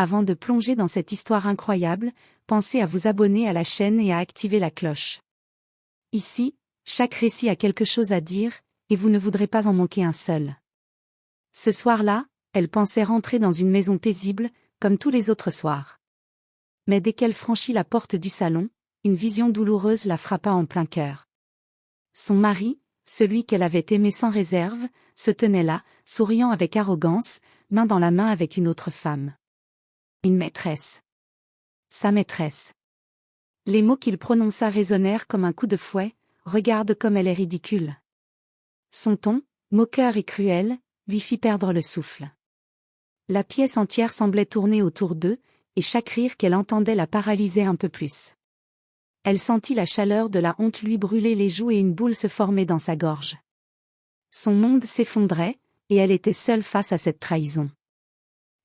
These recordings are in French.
Avant de plonger dans cette histoire incroyable, pensez à vous abonner à la chaîne et à activer la cloche. Ici, chaque récit a quelque chose à dire, et vous ne voudrez pas en manquer un seul. Ce soir-là, elle pensait rentrer dans une maison paisible, comme tous les autres soirs. Mais dès qu'elle franchit la porte du salon, une vision douloureuse la frappa en plein cœur. Son mari, celui qu'elle avait aimé sans réserve, se tenait là, souriant avec arrogance, main dans la main avec une autre femme. Une maîtresse. Sa maîtresse. Les mots qu'il prononça résonnèrent comme un coup de fouet, « Regarde comme elle est ridicule ». Son ton, moqueur et cruel, lui fit perdre le souffle. La pièce entière semblait tourner autour d'eux, et chaque rire qu'elle entendait la paralysait un peu plus. Elle sentit la chaleur de la honte lui brûler les joues et une boule se former dans sa gorge. Son monde s'effondrait, et elle était seule face à cette trahison.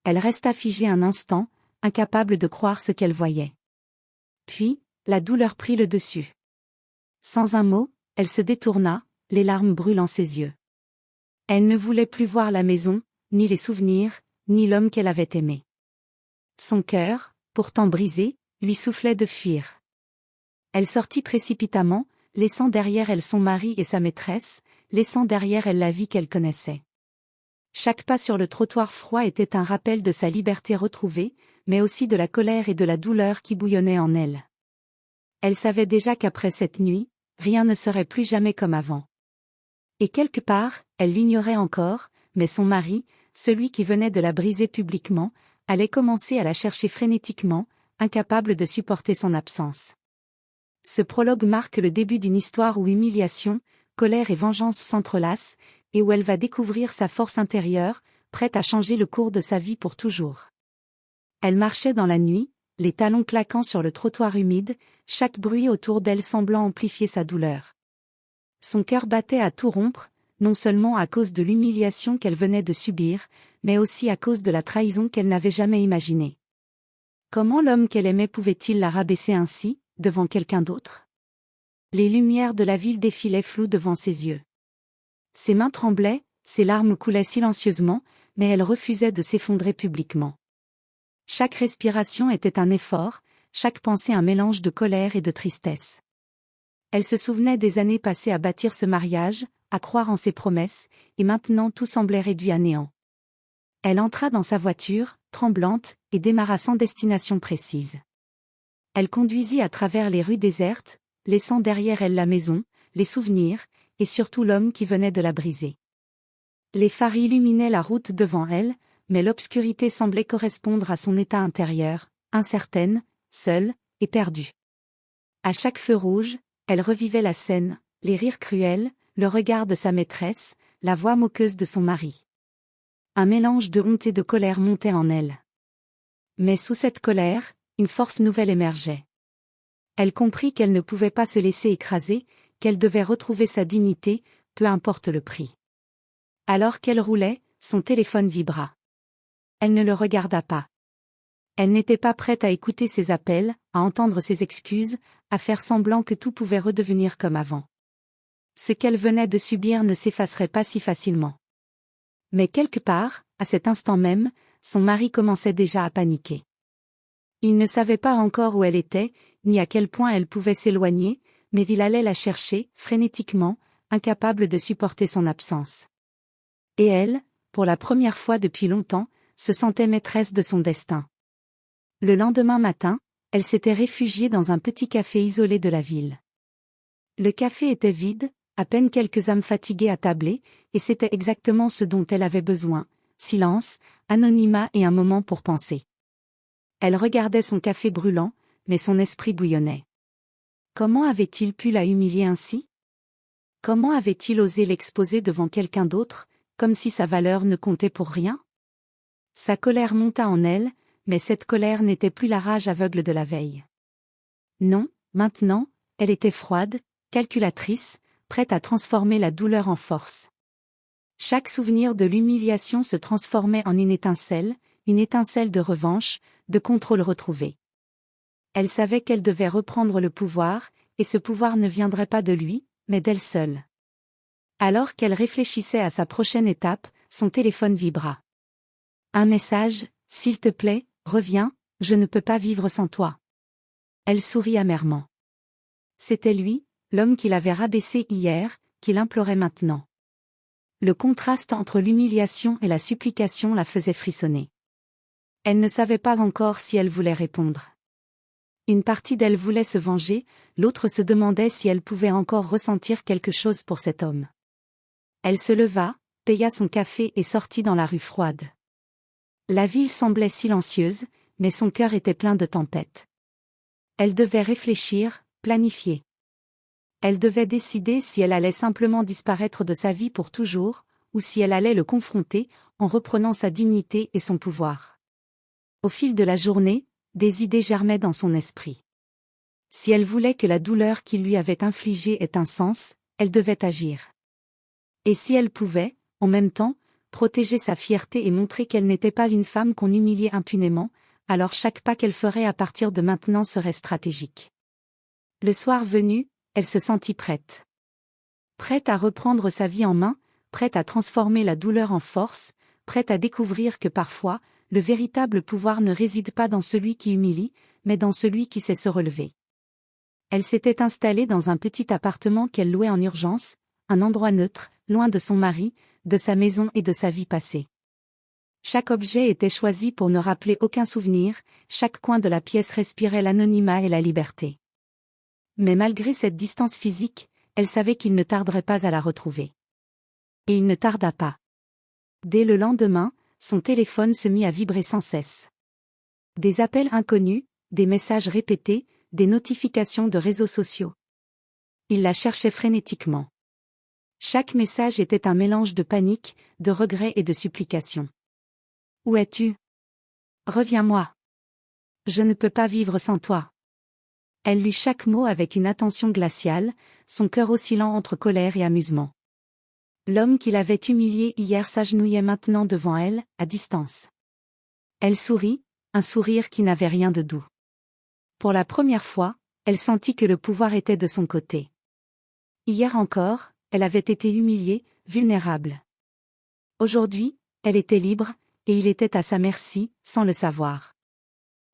Elle resta figée un instant, incapable de croire ce qu'elle voyait. Puis, la douleur prit le dessus. Sans un mot, elle se détourna, les larmes brûlant ses yeux. Elle ne voulait plus voir la maison, ni les souvenirs, ni l'homme qu'elle avait aimé. Son cœur, pourtant brisé, lui soufflait de fuir. Elle sortit précipitamment, laissant derrière elle son mari et sa maîtresse, laissant derrière elle la vie qu'elle connaissait. Chaque pas sur le trottoir froid était un rappel de sa liberté retrouvée, mais aussi de la colère et de la douleur qui bouillonnaient en elle. Elle savait déjà qu'après cette nuit, rien ne serait plus jamais comme avant. Et quelque part, elle l'ignorait encore, mais son mari, celui qui venait de la briser publiquement, allait commencer à la chercher frénétiquement, incapable de supporter son absence. Ce prologue marque le début d'une histoire où humiliation, colère et vengeance s'entrelacent, et où elle va découvrir sa force intérieure, prête à changer le cours de sa vie pour toujours. Elle marchait dans la nuit, les talons claquant sur le trottoir humide, chaque bruit autour d'elle semblant amplifier sa douleur. Son cœur battait à tout rompre, non seulement à cause de l'humiliation qu'elle venait de subir, mais aussi à cause de la trahison qu'elle n'avait jamais imaginée. Comment l'homme qu'elle aimait pouvait-il la rabaisser ainsi, devant quelqu'un d'autre? Les lumières de la ville défilaient floues devant ses yeux. Ses mains tremblaient, ses larmes coulaient silencieusement, mais elle refusait de s'effondrer publiquement. Chaque respiration était un effort, chaque pensée un mélange de colère et de tristesse. Elle se souvenait des années passées à bâtir ce mariage, à croire en ses promesses, et maintenant tout semblait réduit à néant. Elle entra dans sa voiture, tremblante, et démarra sans destination précise. Elle conduisit à travers les rues désertes, laissant derrière elle la maison, les souvenirs, et surtout l'homme qui venait de la briser. Les phares illuminaient la route devant elle, mais l'obscurité semblait correspondre à son état intérieur, incertaine, seule, et perdue. À chaque feu rouge, elle revivait la scène, les rires cruels, le regard de sa maîtresse, la voix moqueuse de son mari. Un mélange de honte et de colère montait en elle. Mais sous cette colère, une force nouvelle émergeait. Elle comprit qu'elle ne pouvait pas se laisser écraser, qu'elle devait retrouver sa dignité, peu importe le prix. Alors qu'elle roulait, son téléphone vibra. Elle ne le regarda pas. Elle n'était pas prête à écouter ses appels, à entendre ses excuses, à faire semblant que tout pouvait redevenir comme avant. Ce qu'elle venait de subir ne s'effacerait pas si facilement. Mais quelque part, à cet instant même, son mari commençait déjà à paniquer. Il ne savait pas encore où elle était, ni à quel point elle pouvait s'éloigner, mais il allait la chercher, frénétiquement, incapable de supporter son absence. Et elle, pour la première fois depuis longtemps, se sentait maîtresse de son destin. Le lendemain matin, elle s'était réfugiée dans un petit café isolé de la ville. Le café était vide, à peine quelques âmes fatiguées attablaient, et c'était exactement ce dont elle avait besoin, silence, anonymat et un moment pour penser. Elle regardait son café brûlant, mais son esprit bouillonnait. Comment avait-il pu la humilier ainsi? Comment avait-il osé l'exposer devant quelqu'un d'autre, comme si sa valeur ne comptait pour rien? Sa colère monta en elle, mais cette colère n'était plus la rage aveugle de la veille. Non, maintenant, elle était froide, calculatrice, prête à transformer la douleur en force. Chaque souvenir de l'humiliation se transformait en une étincelle de revanche, de contrôle retrouvé. Elle savait qu'elle devait reprendre le pouvoir, et ce pouvoir ne viendrait pas de lui, mais d'elle seule. Alors qu'elle réfléchissait à sa prochaine étape, son téléphone vibra. Un message, « S'il te plaît, Reviens, je ne peux pas vivre sans toi. Elle sourit amèrement. C'était lui, l'homme qui l'avait rabaissé hier, qui l'implorait maintenant. Le contraste entre l'humiliation et la supplication la faisait frissonner. Elle ne savait pas encore si elle voulait répondre. Une partie d'elle voulait se venger, l'autre se demandait si elle pouvait encore ressentir quelque chose pour cet homme. Elle se leva, paya son café et sortit dans la rue froide. La ville semblait silencieuse, mais son cœur était plein de tempêtes. Elle devait réfléchir, planifier. Elle devait décider si elle allait simplement disparaître de sa vie pour toujours, ou si elle allait le confronter, en reprenant sa dignité et son pouvoir. Au fil de la journée, des idées germaient dans son esprit. Si elle voulait que la douleur qu'il lui avait infligée ait un sens, elle devait agir. Et si elle pouvait, en même temps, protéger sa fierté et montrer qu'elle n'était pas une femme qu'on humiliait impunément, alors chaque pas qu'elle ferait à partir de maintenant serait stratégique. Le soir venu, elle se sentit prête. Prête à reprendre sa vie en main, prête à transformer la douleur en force, prête à découvrir que parfois, le véritable pouvoir ne réside pas dans celui qui humilie, mais dans celui qui sait se relever. Elle s'était installée dans un petit appartement qu'elle louait en urgence, un endroit neutre, loin de son mari, de sa maison et de sa vie passée. Chaque objet était choisi pour ne rappeler aucun souvenir, chaque coin de la pièce respirait l'anonymat et la liberté. Mais malgré cette distance physique, elle savait qu'il ne tarderait pas à la retrouver. Et il ne tarda pas. Dès le lendemain, son téléphone se mit à vibrer sans cesse. Des appels inconnus, des messages répétés, des notifications de réseaux sociaux. Il la cherchait frénétiquement. Chaque message était un mélange de panique, de regret et de supplication. « Où es-tu ? Reviens-moi. Je ne peux pas vivre sans toi. » Elle lut chaque mot avec une attention glaciale, son cœur oscillant entre colère et amusement. L'homme qui l'avait humiliée hier s'agenouillait maintenant devant elle, à distance. Elle sourit, un sourire qui n'avait rien de doux. Pour la première fois, elle sentit que le pouvoir était de son côté. Hier encore, elle avait été humiliée, vulnérable. Aujourd'hui, elle était libre, et il était à sa merci, sans le savoir.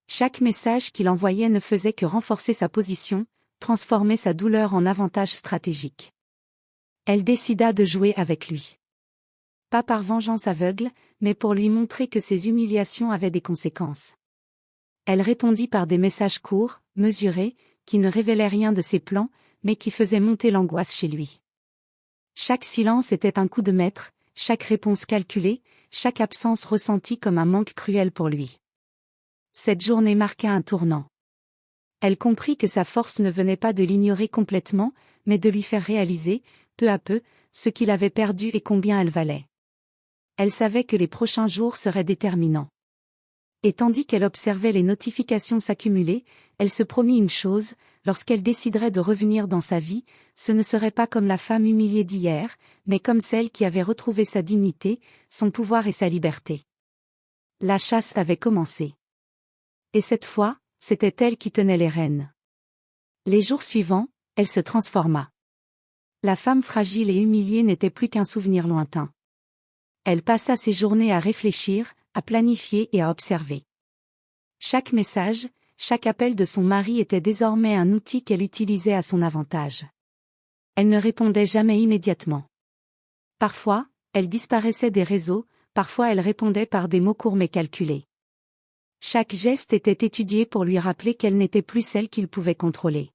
Chaque message qu'il envoyait ne faisait que renforcer sa position, transformer sa douleur en avantage stratégique. Elle décida de jouer avec lui. Pas par vengeance aveugle, mais pour lui montrer que ses humiliations avaient des conséquences. Elle répondit par des messages courts, mesurés, qui ne révélaient rien de ses plans, mais qui faisaient monter l'angoisse chez lui. Chaque silence était un coup de maître, chaque réponse calculée, chaque absence ressentie comme un manque cruel pour lui. Cette journée marqua un tournant. Elle comprit que sa force ne venait pas de l'ignorer complètement, mais de lui faire réaliser, peu à peu, ce qu'il avait perdu et combien elle valait. Elle savait que les prochains jours seraient déterminants. Et tandis qu'elle observait les notifications s'accumuler, elle se promit une chose, lorsqu'elle déciderait de revenir dans sa vie, ce ne serait pas comme la femme humiliée d'hier, mais comme celle qui avait retrouvé sa dignité, son pouvoir et sa liberté. La chasse avait commencé. Et cette fois, c'était elle qui tenait les rênes. Les jours suivants, elle se transforma. La femme fragile et humiliée n'était plus qu'un souvenir lointain. Elle passa ses journées à réfléchir, à planifier et à observer. Chaque message, chaque appel de son mari était désormais un outil qu'elle utilisait à son avantage. Elle ne répondait jamais immédiatement. Parfois, elle disparaissait des réseaux, parfois elle répondait par des mots courts mais calculés. Chaque geste était étudié pour lui rappeler qu'elle n'était plus celle qu'il pouvait contrôler.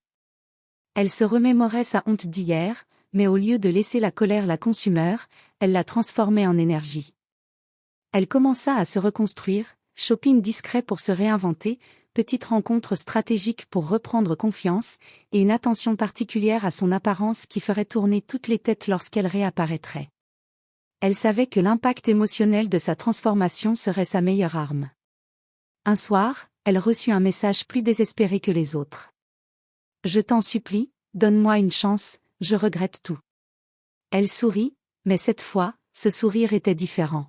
Elle se remémorait sa honte d'hier, mais au lieu de laisser la colère la consumer, elle la transformait en énergie. Elle commença à se reconstruire, shopping discret pour se réinventer, petite rencontre stratégique pour reprendre confiance, et une attention particulière à son apparence qui ferait tourner toutes les têtes lorsqu'elle réapparaîtrait. Elle savait que l'impact émotionnel de sa transformation serait sa meilleure arme. Un soir, elle reçut un message plus désespéré que les autres. « Je t'en supplie, donne-moi une chance, je regrette tout. » Elle sourit, mais cette fois, ce sourire était différent.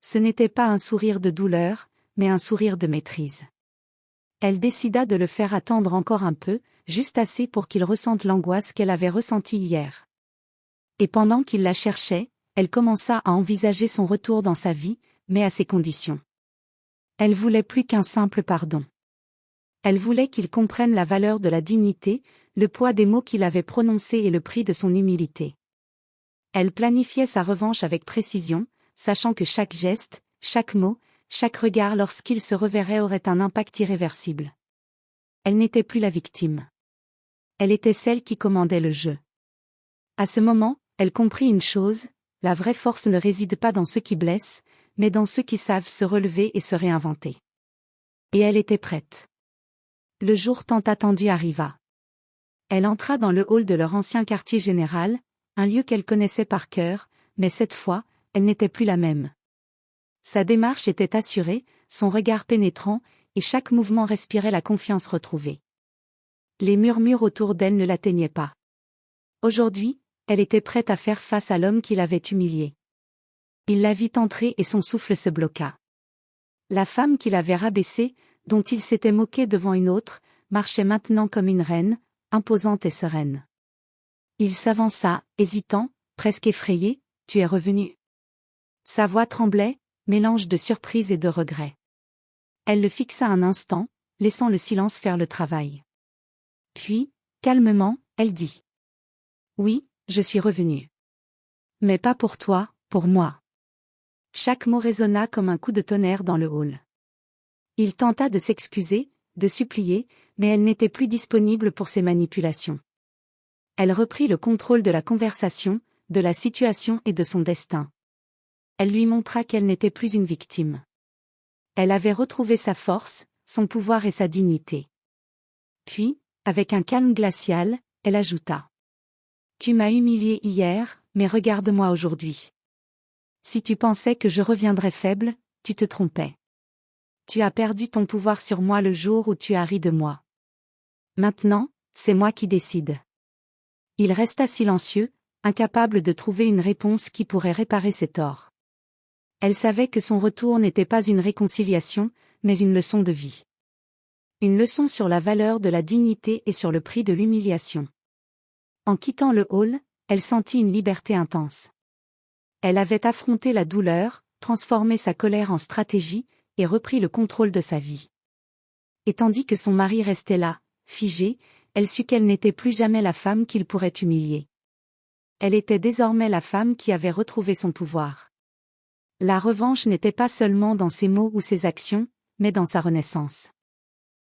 Ce n'était pas un sourire de douleur, mais un sourire de maîtrise. Elle décida de le faire attendre encore un peu, juste assez pour qu'il ressente l'angoisse qu'elle avait ressentie hier. Et pendant qu'il la cherchait, elle commença à envisager son retour dans sa vie, mais à ses conditions. Elle voulait plus qu'un simple pardon. Elle voulait qu'il comprenne la valeur de la dignité, le poids des mots qu'il avait prononcés et le prix de son humilité. Elle planifiait sa revanche avec précision, sachant que chaque geste, chaque mot, chaque regard lorsqu'il se reverrait aurait un impact irréversible. Elle n'était plus la victime. Elle était celle qui commandait le jeu. À ce moment, elle comprit une chose, la vraie force ne réside pas dans ceux qui blessent, mais dans ceux qui savent se relever et se réinventer. Et elle était prête. Le jour tant attendu arriva. Elle entra dans le hall de leur ancien quartier général, un lieu qu'elle connaissait par cœur, mais cette fois, elle n'était plus la même. Sa démarche était assurée, son regard pénétrant, et chaque mouvement respirait la confiance retrouvée. Les murmures autour d'elle ne l'atteignaient pas. Aujourd'hui, elle était prête à faire face à l'homme qui l'avait humiliée. Il la vit entrer et son souffle se bloqua. La femme qui l'avait rabaissée, dont il s'était moqué devant une autre, marchait maintenant comme une reine, imposante et sereine. Il s'avança, hésitant, presque effrayé. « Tu es revenu ?» Sa voix tremblait, mélange de surprise et de regret. Elle le fixa un instant, laissant le silence faire le travail. Puis, calmement, elle dit. « Oui, je suis revenue. Mais pas pour toi, pour moi. » Chaque mot résonna comme un coup de tonnerre dans le hall. Il tenta de s'excuser, de supplier, mais elle n'était plus disponible pour ses manipulations. Elle reprit le contrôle de la conversation, de la situation et de son destin. Elle lui montra qu'elle n'était plus une victime. Elle avait retrouvé sa force, son pouvoir et sa dignité. Puis, avec un calme glacial, elle ajouta. « Tu m'as humiliée hier, mais regarde-moi aujourd'hui. Si tu pensais que je reviendrais faible, tu te trompais. Tu as perdu ton pouvoir sur moi le jour où tu as ri de moi. Maintenant, c'est moi qui décide. » Il resta silencieux, incapable de trouver une réponse qui pourrait réparer ses torts. Elle savait que son retour n'était pas une réconciliation, mais une leçon de vie. Une leçon sur la valeur de la dignité et sur le prix de l'humiliation. En quittant le hall, elle sentit une liberté intense. Elle avait affronté la douleur, transformé sa colère en stratégie, et repris le contrôle de sa vie. Et tandis que son mari restait là, figé, elle sut qu'elle n'était plus jamais la femme qu'il pourrait humilier. Elle était désormais la femme qui avait retrouvé son pouvoir. La revanche n'était pas seulement dans ses mots ou ses actions, mais dans sa renaissance.